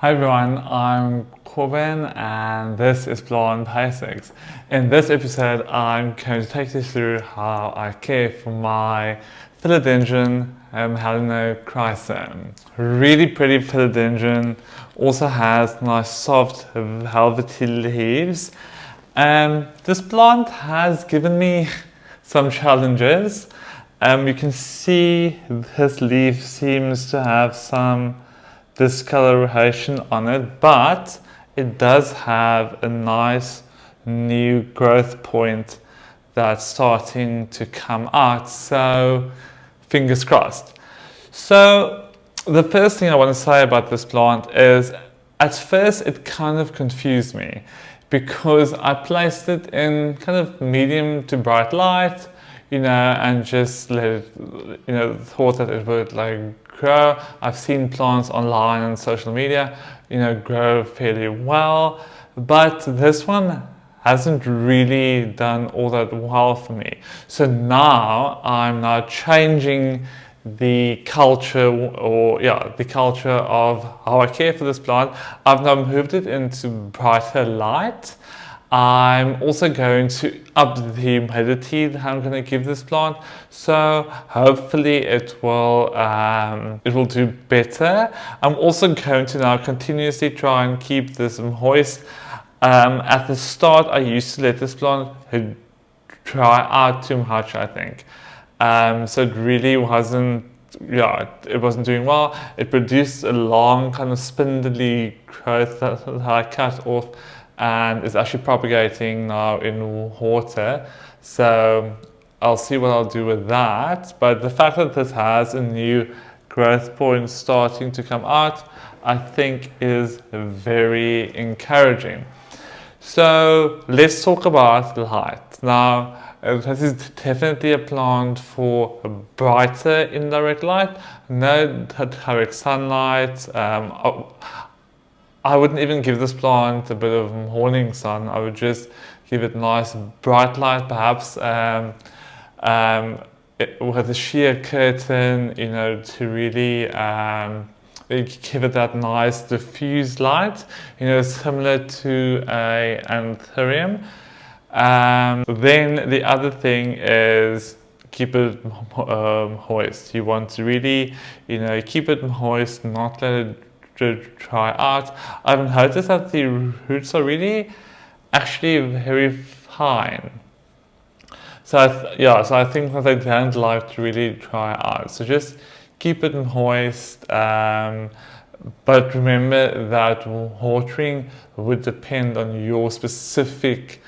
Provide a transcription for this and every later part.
Hi everyone, I'm Corbin and this is Plant Basics. In this episode, I'm going to take you through how I care for my Philodendron Melanochrysum. Really pretty philodendron, also has nice soft velvety leaves. This plant has given me some challenges. You can see this leaf seems to have some discoloration on it, but it does have a nice new growth point that's starting to come out, so fingers crossed. So the first thing I want to say about this plant is at first it kind of confused me because I placed it in kind of medium to bright light, and just let it, thought that it would grow. I've seen plants online and social media, grow fairly well, but this one hasn't really done all that well for me. So now I'm changing the culture the culture of how I care for this plant. I've now moved it into brighter light. I'm also going to up the humidity that I'm going to give this plant, so hopefully it will do better. I'm also going to now continuously try and keep this moist. At the start, I used to let this plant dry out too much, I think. So it really wasn't, it wasn't doing well. It produced a long kind of spindly growth that I cut off, and it's actually propagating now in water. So I'll see what I'll do with that. But the fact that this has a new growth point starting to come out, I think is very encouraging. So let's talk about light. Now, this is definitely a plant for brighter indirect light, no direct sunlight. I wouldn't even give this plant a bit of morning sun. I would just give it nice bright light, perhaps with a sheer curtain, to really give it that nice diffuse light, similar to a anthurium. Then the other thing is keep it moist. You want to really, keep it moist, not let it dry out. I've noticed that the roots are really actually very fine. So I think that they don't like to really dry out. So just keep it moist. But remember that watering would depend on your specific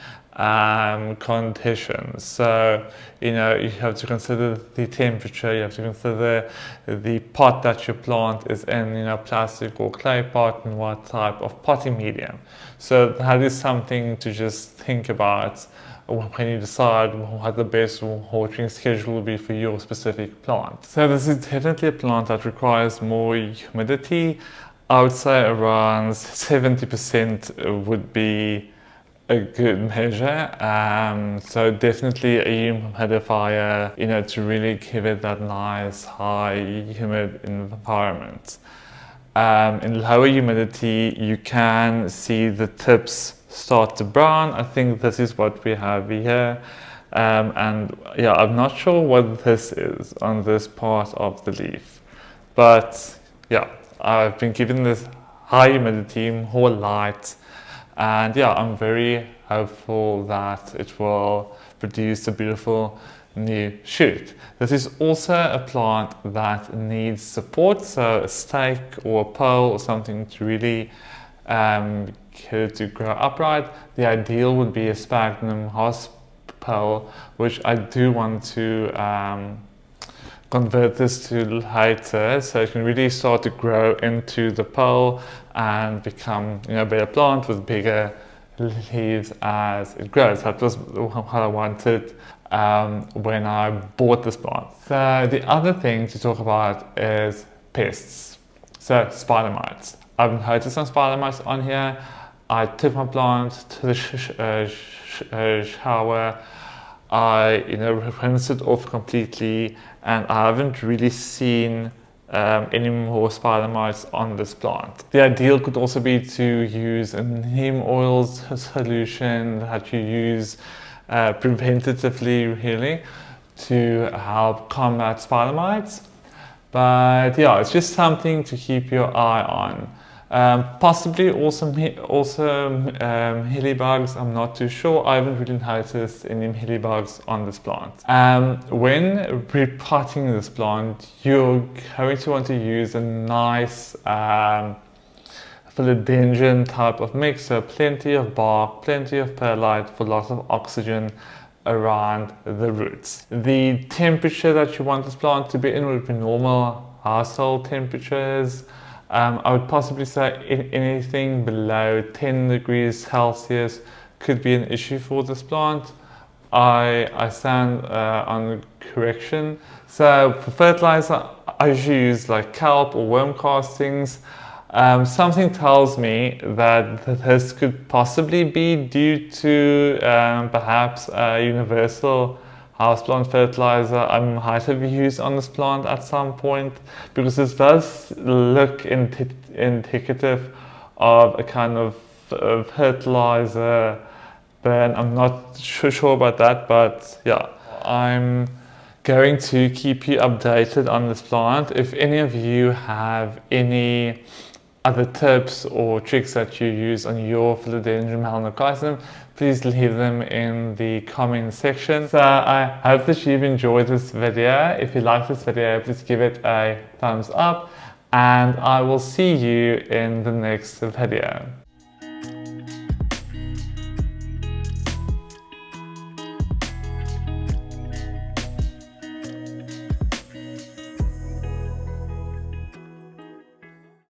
conditions. So you have to consider the temperature, you have to consider the pot that your plant is in, plastic or clay pot, and what type of potting medium. So that is something to just think about when you decide what the best watering schedule will be for your specific plant. So this is definitely a plant that requires more humidity. I would say around 70% would be a good measure. So definitely a humidifier, to really give it that nice high humid environment. In lower humidity, you can see the tips start to brown. I think this is what we have here. And I'm not sure what this is on this part of the leaf, but I've been given this high humidity, more light, and I'm very hopeful that it will produce a beautiful new shoot. This is also a plant that needs support, so a stake or a pole or something to really get it to grow upright. The ideal would be a sphagnum hosp pole, which I do want to convert this to later, so it can really start to grow into the pole and become a better plant with bigger leaves as it grows. That was what I wanted when I bought this plant. So the other thing to talk about is pests. So spider mites. I've noticed some spider mites on here. I took my plant to the shower. I rinsed it off completely, and I haven't really seen any more spider mites on this plant. The ideal could also be to use a neem oil solution that you use preventatively, really, to help combat spider mites. But yeah, it's just something to keep your eye on. Possibly also mealybugs, I'm not too sure. I haven't really noticed any mealybugs on this plant. When repotting this plant, you're going to want to use a nice philodendron type of mix, so plenty of bark, plenty of perlite for lots of oxygen around the roots. The temperature that you want this plant to be in would be normal household temperatures. I would possibly say anything below 10 degrees Celsius could be an issue for this plant. I stand on correction. So for fertilizer, I usually use like kelp or worm castings. Something tells me that this could possibly be due to perhaps a universal houseplant fertilizer I might have used on this plant at some point, because this does look indicative of a kind of fertilizer burn. I'm not sure about that, but yeah, I'm going to keep you updated on this plant. If any of you have any other tips or tricks that you use on your Philodendron Melanochrysum, please leave them in the comment section. So I hope that you've enjoyed this video. If you like this video, please give it a thumbs up, and I will see you in the next video.